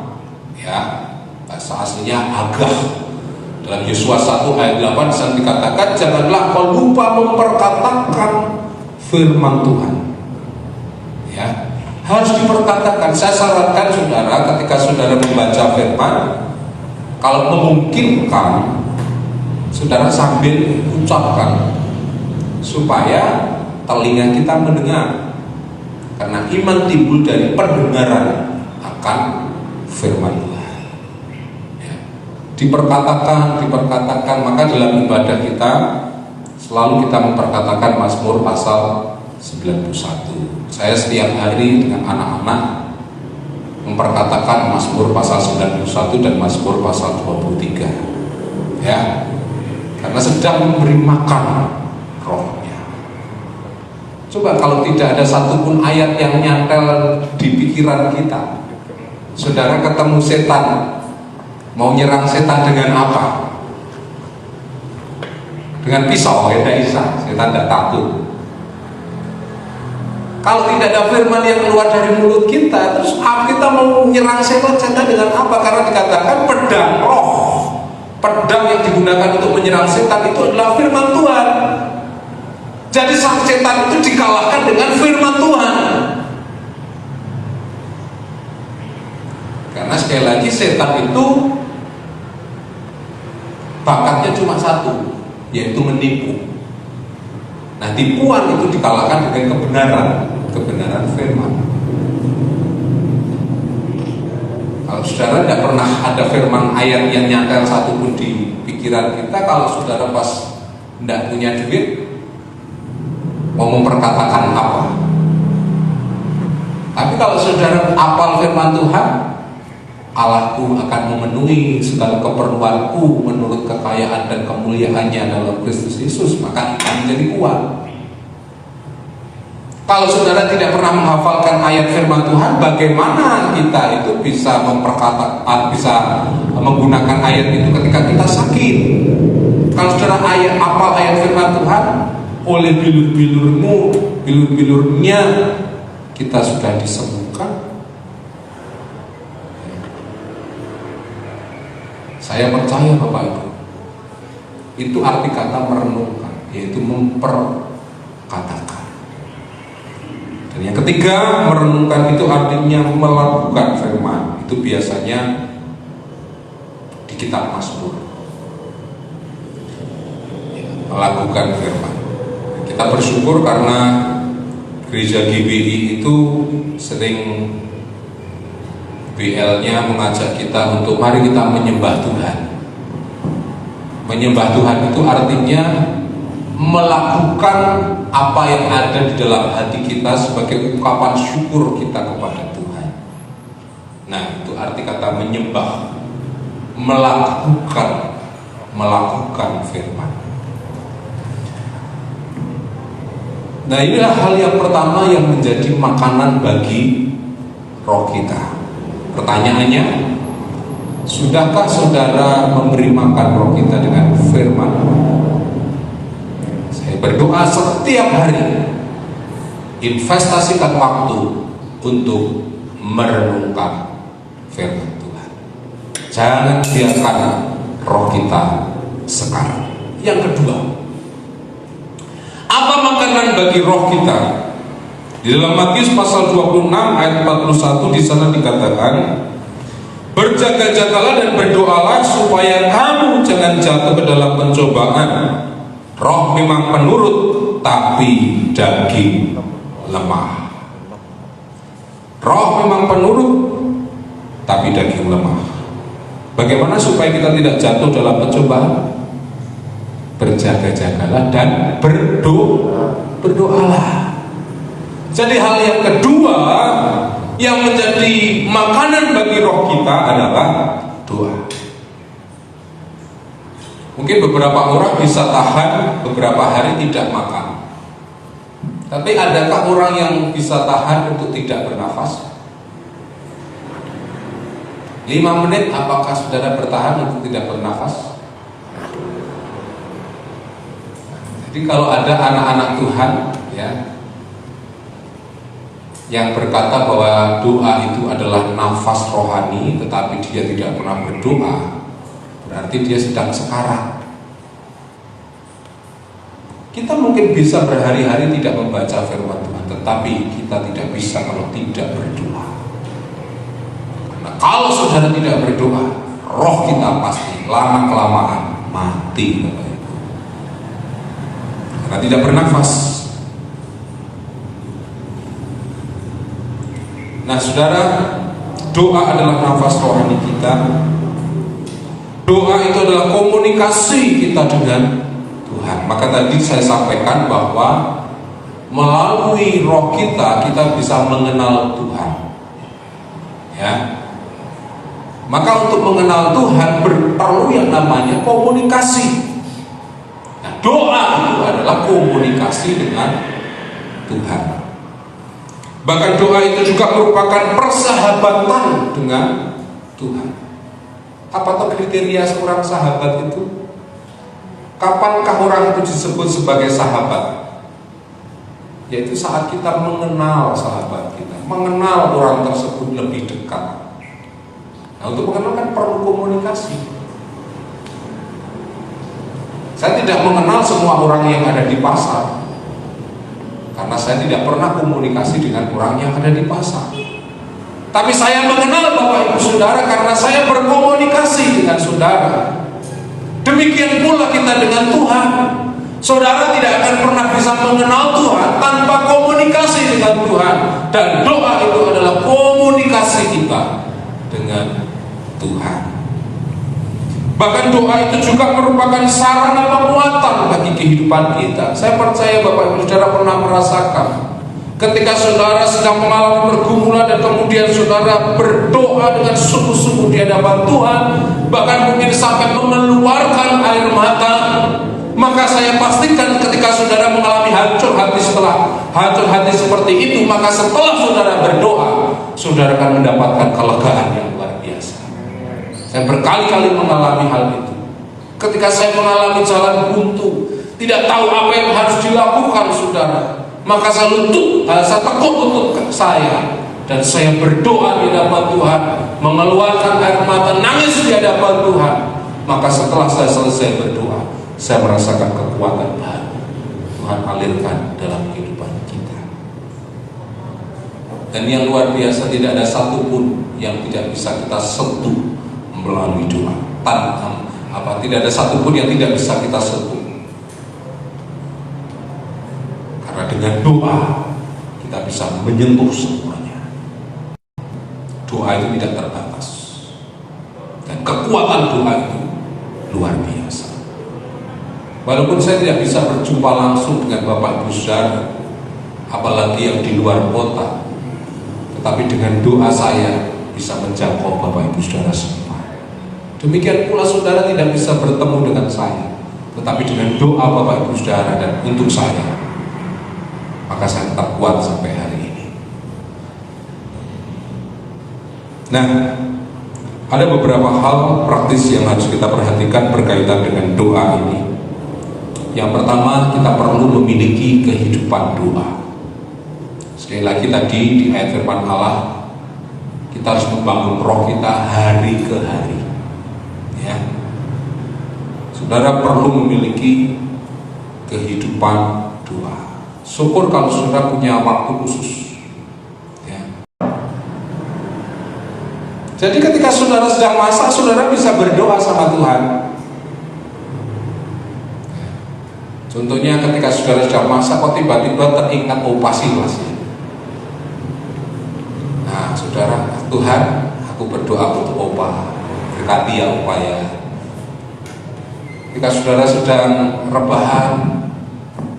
Ya, bahasa aslinya agah. Dalam Yosua 1 ayat 8 disana dikatakan, janganlah kau lupa memperkatakan firman Tuhan. Ya, harus diperkatakan. Saya sarankan saudara, ketika saudara membaca firman, kalau memungkinkan, saudara sambil ucapkan supaya telinga kita mendengar. Karena iman timbul dari pendengaran akan firman Tuhan. Ya. diperkatakan. Maka dalam ibadah kita selalu kita memperkatakan Mazmur pasal 91. Saya setiap hari dengan anak-anak memperkatakan Mazmur pasal 91 dan Mazmur pasal 23, ya, karena sedang memberi makan rohnya. Coba kalau tidak ada satupun ayat yang nyantel di pikiran kita, saudara ketemu setan, mau nyerang setan dengan apa? Dengan pisau, ya tidak bisa, setan tidak takut. Kalau tidak ada firman yang keluar dari mulut kita, terus kita mau menyerang setan dengan apa? Karena dikatakan pedang roh, pedang yang digunakan untuk menyerang setan itu adalah firman Tuhan. Jadi sang setan itu dikalahkan dengan firman Tuhan. Karena sekali lagi setan itu bakatnya cuma satu, yaitu menipu. Nah, tipuan itu dikalahkan dengan kebenaran firman. Kalau saudara tidak pernah ada firman ayat yang nyantel satupun di pikiran kita, kalau saudara pas tidak punya duit, mau memperkatakan apa? Tapi kalau saudara hafal firman Tuhan, Allahku akan memenuhi segala keperluanku menurut kekayaan dan kemuliaannya dalam Kristus Yesus, maka kita menjadi kuat. Kalau saudara tidak pernah menghafalkan ayat firman Tuhan, bagaimana kita itu bisa bisa menggunakan ayat itu ketika kita sakit? Kalau saudara hafal ayat firman Tuhan, oleh bilur-bilurnya kita sudah disembuhkan. Saya percaya Bapak Ibu, itu arti kata merenungkan, yaitu memperkatakan. Dan yang ketiga, merenungkan itu artinya melakukan firman. Itu biasanya di kitab Mazmur, melakukan firman. Kita bersyukur karena gereja GBI itu sering BL-nya mengajak kita untuk mari kita menyembah Tuhan. Menyembah Tuhan itu artinya melakukan apa yang ada di dalam hati kita sebagai ungkapan syukur kita kepada Tuhan. Nah, itu arti kata menyembah, melakukan firman. Nah, inilah hal yang pertama yang menjadi makanan bagi roh kita. Pertanyaannya, sudahkah saudara memberi makan roh kita dengan firman? Saya berdoa setiap hari, investasikan waktu untuk merenungkan firman Tuhan. Jangan biarkan roh kita sekarang. Yang kedua, apa makanan bagi roh kita? Di dalam Matius pasal 26 ayat 41 di sana dikatakan, berjaga-jagalah dan berdoalah supaya kamu jangan jatuh ke dalam pencobaan. Roh memang penurut, tapi daging lemah. Roh memang penurut, tapi daging lemah. Bagaimana supaya kita tidak jatuh dalam pencobaan? Berjaga-jagalah dan berdoalah. Jadi hal yang kedua yang menjadi makanan bagi roh kita adalah doa. Mungkin beberapa orang bisa tahan beberapa hari tidak makan. Tapi adakah orang yang bisa tahan untuk tidak bernafas? 5 menit apakah saudara bertahan untuk tidak bernafas? Jadi kalau ada anak-anak Tuhan ya, yang berkata bahwa doa itu adalah nafas rohani, tetapi dia tidak pernah berdoa, berarti dia sedang sekarat. Kita mungkin bisa berhari-hari tidak membaca firman Tuhan, tetapi kita tidak bisa kalau tidak berdoa. Karena kalau saudara tidak berdoa, roh kita pasti lama-kelamaan mati, karena tidak bernafas. Nah saudara, doa adalah nafas rohani kita. Doa itu adalah komunikasi kita dengan Tuhan. Maka tadi saya sampaikan bahwa melalui roh kita bisa mengenal Tuhan. Ya. Maka untuk mengenal Tuhan perlu yang namanya komunikasi. Nah, doa itu adalah komunikasi dengan Tuhan. Bahkan doa itu juga merupakan persahabatan dengan Tuhan. Apa tuh kriteria seorang sahabat itu? Kapankah orang itu disebut sebagai sahabat? Yaitu saat kita mengenal sahabat kita, mengenal orang tersebut lebih dekat. Nah, untuk mengenal kan perlu komunikasi. Saya tidak mengenal semua orang yang ada di pasar, karena saya tidak pernah komunikasi dengan orang yang ada di pasar. Tapi saya mengenal Bapak Ibu Saudara karena saya berkomunikasi dengan saudara. Demikian pula kita dengan Tuhan. Saudara tidak akan pernah bisa mengenal Tuhan tanpa komunikasi dengan Tuhan. Dan doa itu adalah komunikasi kita dengan Tuhan. Bahkan doa itu juga merupakan sarana penguatan bagi kehidupan kita. Saya percaya Bapak Ibu Saudara pernah merasakan ketika saudara sedang mengalami pergumulan dan kemudian saudara berdoa dengan sungguh-sungguh di hadapan Tuhan, bahkan mungkin sampai mengeluarkan air mata, maka saya pastikan ketika saudara mengalami hancur hati, setelah hancur hati seperti itu, maka setelah saudara berdoa, saudara akan mendapatkan kelegaan yang luar biasa. Saya berkali-kali mengalami hal itu. Ketika saya mengalami jalan buntu, tidak tahu apa yang harus dilakukan saudara, maka saya tekuk lutut saya dan saya berdoa di hadapan Tuhan, mengeluarkan air mata, nangis di hadapan Tuhan. Maka setelah saya selesai berdoa, saya merasakan kekuatan baru Tuhan alirkan dalam kehidupan kita. Dan yang luar biasa, tidak ada satupun yang tidak bisa kita sentuh melalui doa. Tidak ada satupun yang tidak bisa kita sentuh. Karena dengan doa kita bisa menyentuh semuanya. Doa itu tidak terbatas. Dan kekuatan doa itu luar biasa. Walaupun saya tidak bisa berjumpa langsung dengan Bapak Ibu Saudara, apalagi yang di luar kota, tetapi dengan doa saya bisa menjangkau Bapak Ibu Saudara semua. Demikian pula saudara tidak bisa bertemu dengan saya, tetapi dengan doa Bapak Ibu Saudara dan untuk saya, maka saya tetap kuat sampai hari ini. Nah, ada beberapa hal praktis yang harus kita perhatikan berkaitan dengan doa ini. Yang pertama, kita perlu memiliki kehidupan doa. Sekali lagi tadi di ayat firman Allah, kita harus membangun roh kita hari ke hari. Ya. Saudara perlu memiliki kehidupan doa. Syukur kalau saudara punya waktu khusus. Ya. Jadi ketika saudara sedang masak, saudara bisa berdoa sama Tuhan. Contohnya ketika saudara sedang masak, kok tiba-tiba teringat pasti. Nah, saudara, Tuhan, aku berdoa untuk opa, berkati ya opa ya. Ketika saudara sedang rebahan,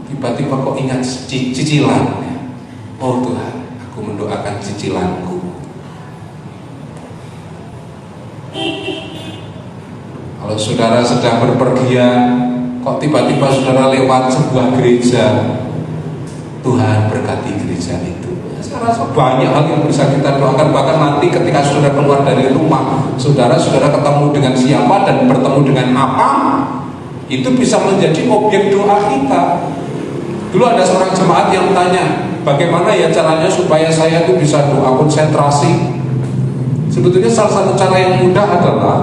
tiba-tiba kok ingat cicilan. Oh Tuhan, aku mendoakan cicilanku. Kalau saudara sedang berpergian, kok tiba-tiba saudara lewat sebuah gereja, Tuhan berkati gereja itu. Saya rasa banyak hal yang bisa kita doakan. Bahkan nanti ketika saudara keluar dari rumah, saudara ketemu dengan siapa dan bertemu dengan apa, itu bisa menjadi objek doa kita. Dulu ada seorang jemaat yang tanya, bagaimana ya caranya supaya saya itu bisa doa konsentrasi. Sebetulnya salah satu cara yang mudah adalah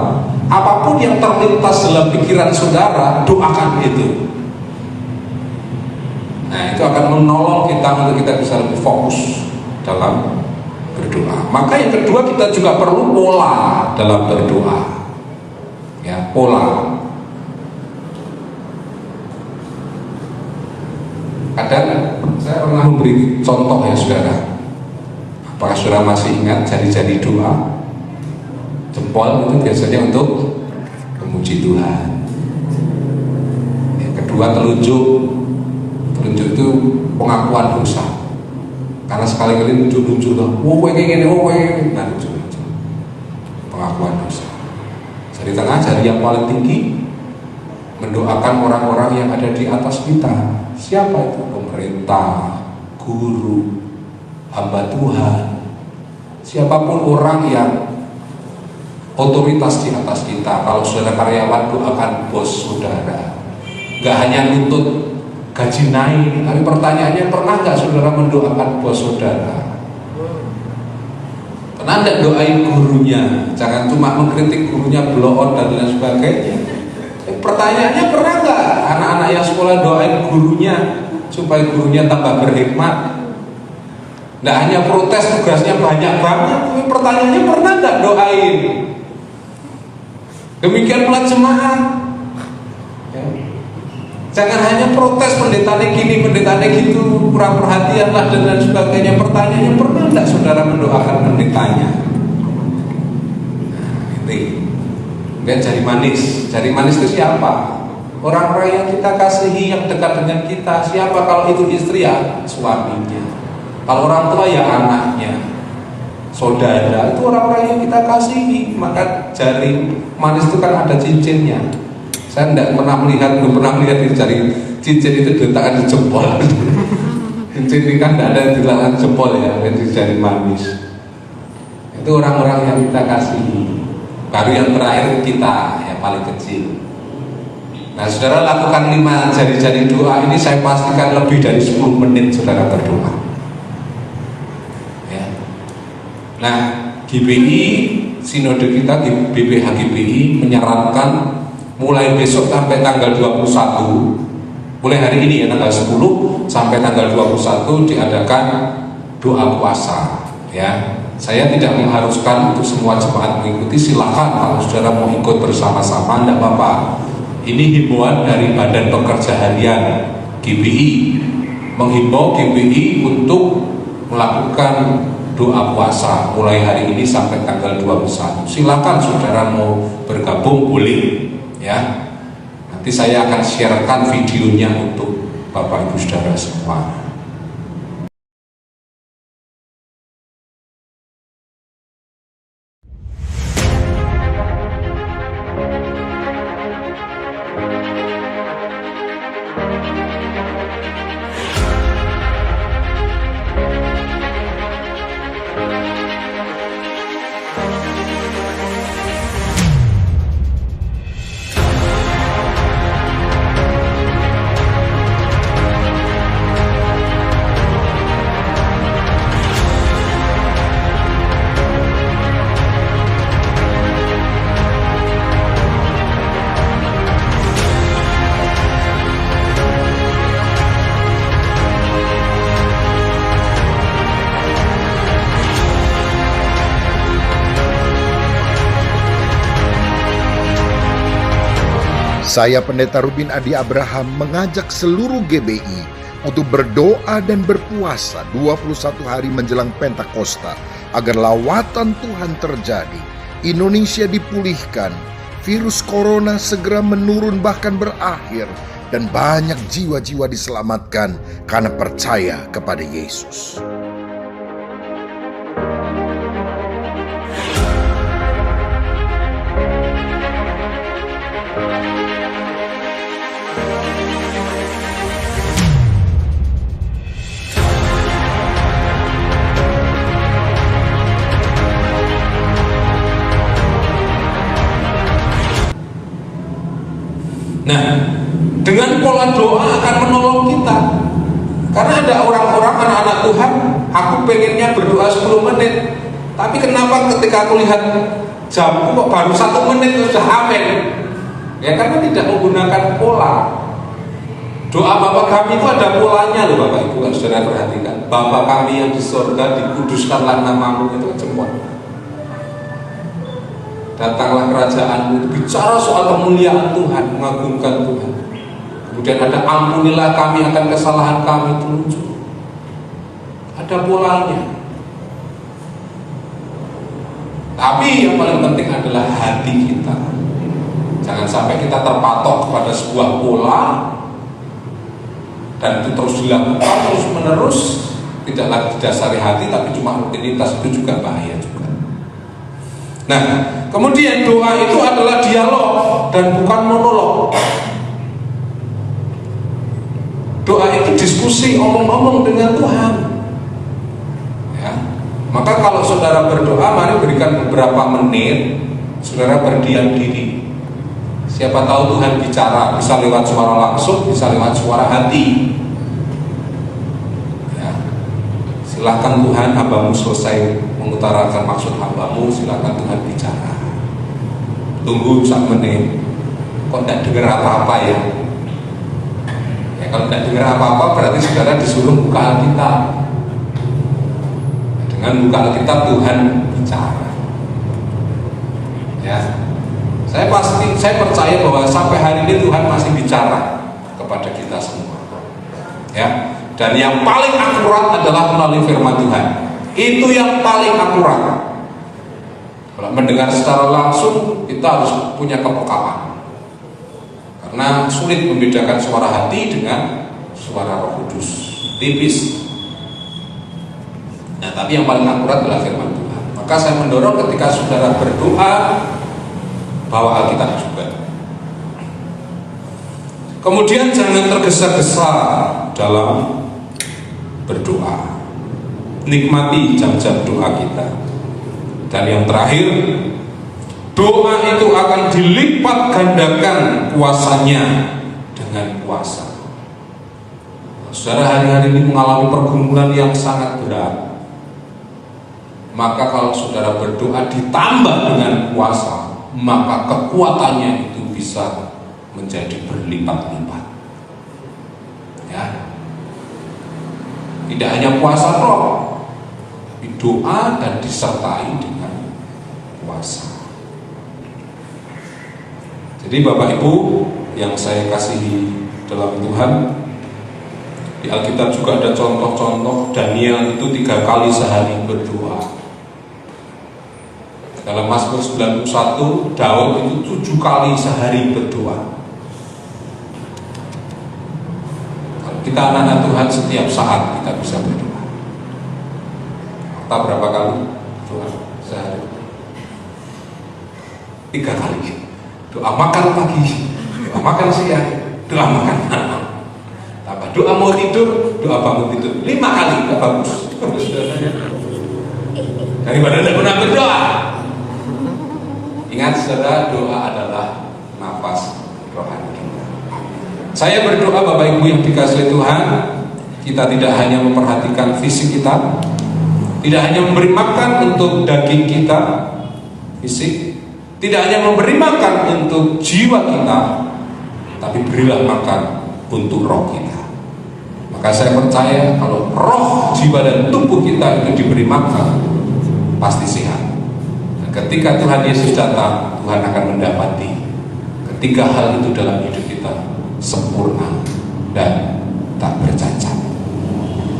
apapun yang terlintas dalam pikiran saudara, doakan itu. Nah, itu akan menolong kita untuk kita bisa lebih fokus dalam berdoa. Maka yang kedua, kita juga perlu pola dalam berdoa. Ya, pola. Kadang saya pernah memberi contoh ya saudara. Apakah saudara masih ingat jari-jari doa? Jempol itu biasanya untuk kemudian memuji Tuhan. Yang kedua, telunjuk itu pengakuan dosa. Karena sekali-kali muncul loh, kayak gini, nah muncul pengakuan dosa. Jari tengah, jari yang paling tinggi, mendoakan orang-orang yang ada di atas kita. Siapa itu? Pemerintah, guru, hamba Tuhan, siapapun orang yang otoritas di atas kita. Kalau saudara karyawan, doakan bos saudara. Gak hanya nuntut gaji naik, tapi pertanyaannya, pernah nggak saudara mendoakan bos saudara? Pernah nggak doain gurunya? Jangan cuma mengkritik gurunya, blow on dan lain sebagainya. Pertanyaannya, pernah nggak anak-anak yang sekolah doain gurunya supaya gurunya tambah berhikmat? Nggak hanya protes, tugasnya banyak banget, tapi pertanyaannya, pernah nggak doain? Demikian pula jemaat. Jangan hanya protes, pendetanya gini, pendetanya gitu, kurang perhatian lah dan lain sebagainya. Pertanyaannya, pernah tidak saudara mendoakan pendetanya? Lihat jari manis. Jari manis itu siapa? Orang-orang yang kita kasihi, yang dekat dengan kita. Siapa? Kalau itu istri, ya suaminya. Kalau orang tua, ya anaknya. Saudara, itu orang-orang yang kita kasihi. Maka jari manis itu kan ada cincinnya. Saya belum pernah melihat di jari cincin itu diletakkan di jempol. Cincin ini kan tidak ada yang diletakkan jempol ya, di jari manis. Itu orang-orang yang kita kasihi. Baru yang terakhir kita, yang paling kecil. Nah, saudara lakukan 5 jari-jari doa ini, saya pastikan lebih dari 10 menit saudara berdoa. Ya. Nah, GBI, sinode kita, BPH GBI menyarankan mulai besok sampai tanggal 21, mulai hari ini ya tanggal 10 sampai tanggal 21 diadakan doa puasa. Ya, saya tidak mengharuskan untuk semua jemaat mengikuti. Silakan kalau saudara mau ikut bersama-sama, tidak apa-apa. Ini himbauan dari Badan Pekerja Harian GBI, menghimbau GBI untuk melakukan doa puasa mulai hari ini sampai tanggal 21. Silakan saudara mau bergabung, boleh. Ya, nanti saya akan sharekan videonya untuk Bapak Ibu Saudara semua. Saya Pendeta Rubin Adi Abraham mengajak seluruh GBI untuk berdoa dan berpuasa 21 hari menjelang Pentakosta agar lawatan Tuhan terjadi, Indonesia dipulihkan, virus corona segera menurun bahkan berakhir, dan banyak jiwa-jiwa diselamatkan karena percaya kepada Yesus. Nah, dengan pola doa akan menolong kita. Karena ada orang-orang, anak-anak Tuhan, aku pengennya berdoa 10 menit, tapi kenapa ketika aku lihat jam kok baru 1 menit sudah amin? Ya karena tidak menggunakan pola. Doa Bapa kami itu ada polanya loh Bapak Ibu, kalau saudara perhatikan. Bapa kami yang di surga, dikuduskanlah namamu, itu kan semua. Datanglah kerajaanmu, bicara soal kemuliaan Tuhan, mengagungkan Tuhan. Kemudian ada ampunilah kami akan kesalahan kami, itu lucu. Ada polanya. Tapi yang paling penting adalah hati kita. Jangan sampai kita terpatok kepada sebuah pola dan itu terus dilakukan terus menerus, tidak lagi didasari hati tapi cuma rutinitas, itu juga bahaya juga. Nah, kemudian doa itu adalah dialog dan bukan monolog. Doa itu diskusi, omong-omong dengan Tuhan. Ya. Maka kalau saudara berdoa, mari berikan beberapa menit, saudara berdiam diri. Siapa tahu Tuhan bicara, bisa lewat suara langsung, bisa lewat suara hati. Ya. Silahkan Tuhan, hambamu selesai mengutarakan maksud hambamu, silahkan Tuhan bicara. Tunggu 1 menit. Kok tidak dengar apa-apa ya? Ya, kalau tidak dengar apa-apa berarti saudara disuruh buka Alkitab. Dengan buka Alkitab Tuhan bicara. Ya, saya percaya bahwa sampai hari ini Tuhan masih bicara kepada kita semua. Ya, dan yang paling akurat adalah melalui firman Tuhan. Itu yang paling akurat. Kalau mendengar secara langsung kita harus punya kepekaan. Karena sulit membedakan suara hati dengan suara Roh Kudus, tipis. Nah, tapi yang paling akurat adalah firman Tuhan. Maka saya mendorong ketika saudara berdoa, bawa Alkitab juga. Kemudian jangan tergesa-gesa dalam berdoa. Nikmati jam-jam doa kita. Dan yang terakhir, doa itu akan dilipat gandakan kuasanya dengan kuasa. Saudara hari-hari ini mengalami pergumulan yang sangat berat, maka kalau saudara berdoa ditambah dengan kuasa, maka kekuatannya itu bisa menjadi berlipat-lipat. Ya. Tidak hanya kuasa roh, tapi doa dan disertai dengan kuasa. Jadi Bapak Ibu yang saya kasihi dalam Tuhan, di Alkitab juga ada contoh-contoh. Daniel itu 3 kali sehari berdoa. Dalam Mazmur 91, Daud itu 7 kali sehari berdoa. Kalau kita anak-anak Tuhan, setiap saat kita bisa berdoa. Kita berapa kali doa sehari? 3 kali. Doa makan pagi, doa makan siang, doa makan malam. Tambah doa mau tidur, doa bangun tidur. 5 kali, tidak bagus. Daripada tidak pernah berdoa. Ingat saudara, doa adalah nafas rohani kita. Saya berdoa Bapak Ibu yang dikasihi Tuhan, kita tidak hanya memperhatikan fisik kita, tidak hanya memberi makan untuk daging kita, fisik, tidak hanya memberi makan untuk jiwa kita, tapi berilah makan untuk roh kita. Maka saya percaya kalau roh, jiwa dan tubuh kita itu diberi makan, pasti sehat. Dan ketika Tuhan Yesus datang, Tuhan akan mendapati ketiga hal itu dalam hidup kita sempurna dan tak bercacat.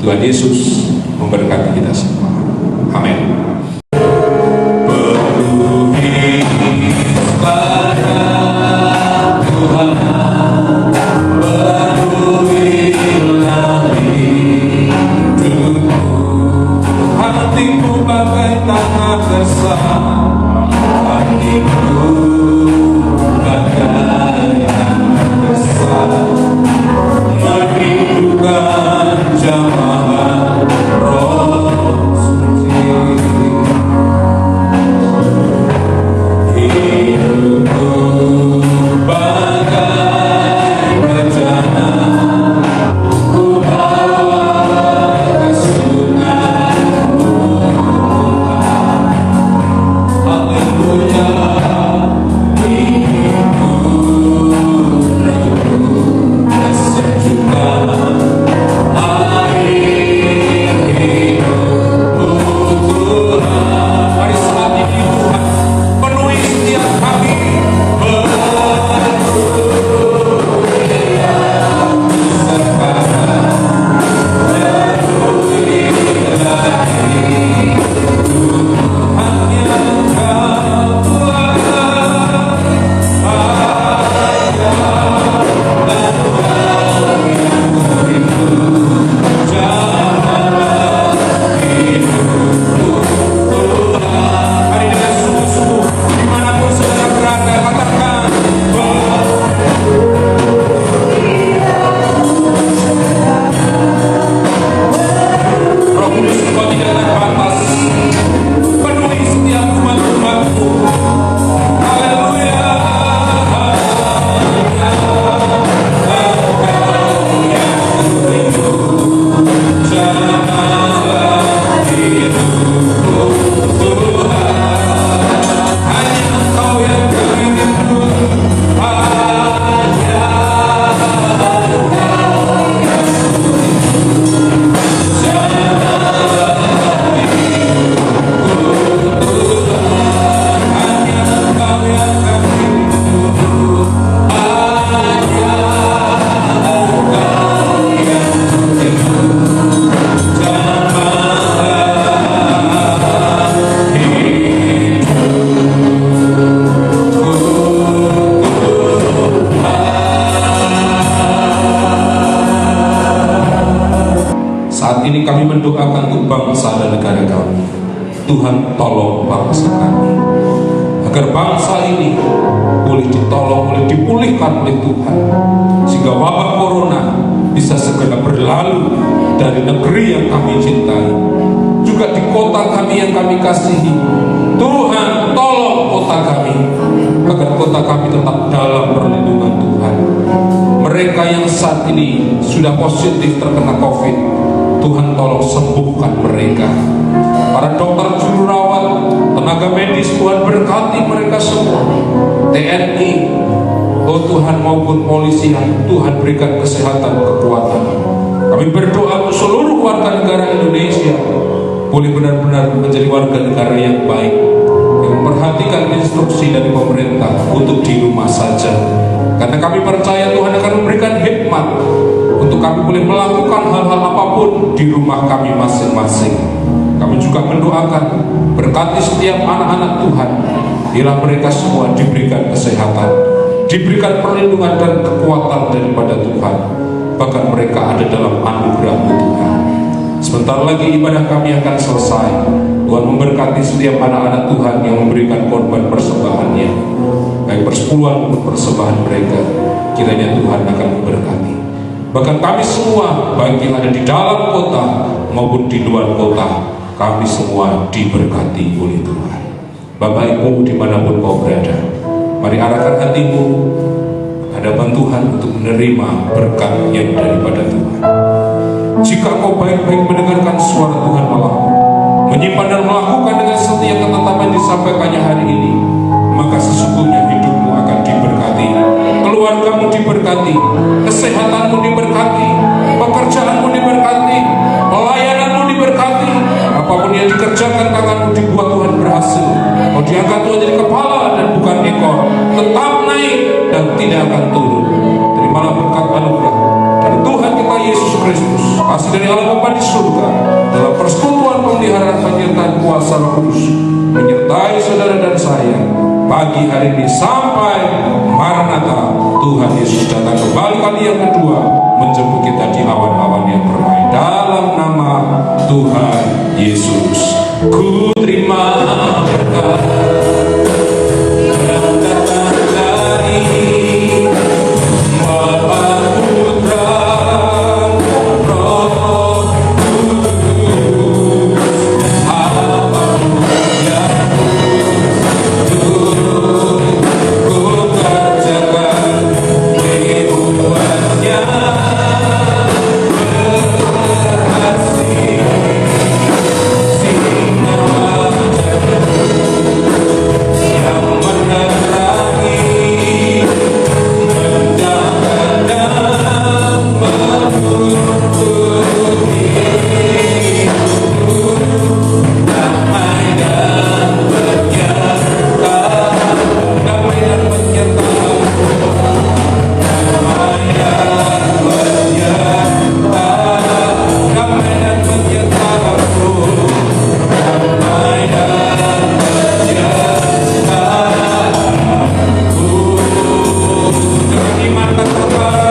Tuhan Yesus memberkati kita semua. Amin. Hari mendoakan untuk bangsa dan negara kami. Tuhan tolong bangsa kami, agar bangsa ini boleh ditolong, boleh dipulihkan oleh Tuhan, sehingga wabah corona bisa segera berlalu dari negeri yang kami cintai, juga di kota kami yang kami kasihi. Tuhan tolong kota kami, agar kota kami tetap dalam perlindungan Tuhan. Mereka yang saat ini sudah positif terkena COVID, Tuhan tolong sembuhkan mereka. Para dokter juru rawat, tenaga medis, Tuhan berkati mereka semua. TNI, oh Tuhan, maupun polisi, Tuhan berikan kesehatan, kekuatan. Kami berdoa untuk seluruh warga negara Indonesia boleh benar-benar menjadi warga negara yang baik, yang memperhatikan instruksi dari pemerintah untuk di rumah saja. Karena kami percaya Tuhan akan memberikan hikmat untuk kami boleh melakukan hal-hal apapun di rumah kami masing-masing. Kami juga mendoakan berkati setiap anak-anak Tuhan, bila mereka semua diberikan kesehatan, diberikan perlindungan dan kekuatan daripada Tuhan, bahkan mereka ada dalam anugerah-Mu Tuhan. Sebentar lagi ibadah kami akan selesai. Tuhan memberkati setiap anak-anak Tuhan yang memberikan korban persembahannya, baik persepuluhan maupun persembahan mereka. Kiranya Tuhan akan memberkati. Bahkan kami semua, baik yang ada di dalam kota maupun di luar kota, kami semua diberkati oleh Tuhan. Bapak Ibu dimanapun kau berada, mari arahkan hatimu hadapan Tuhan untuk menerima berkat yang daripada Tuhan. Jika kau baik-baik mendengarkan suara Tuhan Allah, menyimpan dan melakukan dengan setia ketetapan yang disampaikannya hari ini, maka sesungguhnya hidupmu akan diberkati, keluargamu diberkati, kesehatanmu diberkati, pekerjaanmu diberkati, pelayananmu diberkati. Apapun yang dikerjakan tanganmu dibuat Tuhan berhasil. Kau diangkat Tuhan jadi kepala dan bukan ekor, tetap naik dan tidak akan turun. Terimalah berkat anugerah dari Tuhan kita Yesus Kristus, kasih dari Allah Bapa di surga, dalam persekutuan pemeliharaan penyertaan kuasa Roh Kudus menyertai saudara dan saya pagi hari ini sampai Maranatha. Tuhan Yesus datang kembali kali yang kedua menjemput kita di awan-awan yang permai. Dalam nama Tuhan Yesus, ku terima berkat yang datang dari Bapa, Putra, Roh Kudus. Apapun yang turun, ku kerjakan dibuatnya berhasil. Yang menerangi, menjaga dan menuntuni hidupku, damai dan menyerta, damai dan menyerta, damai dan menyerta, damai dan menyerta, damai dan menyerta. Dengan iman dan tetap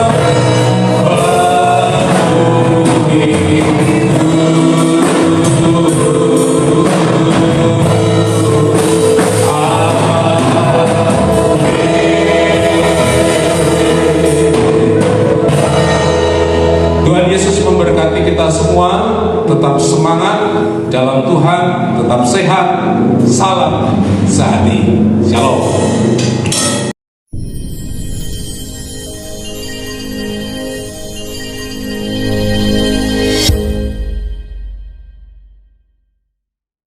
Tuhan Yesus memberkati kita semua. Tetap semangat dalam Tuhan, tetap sehat. Salam sehati. Shalom.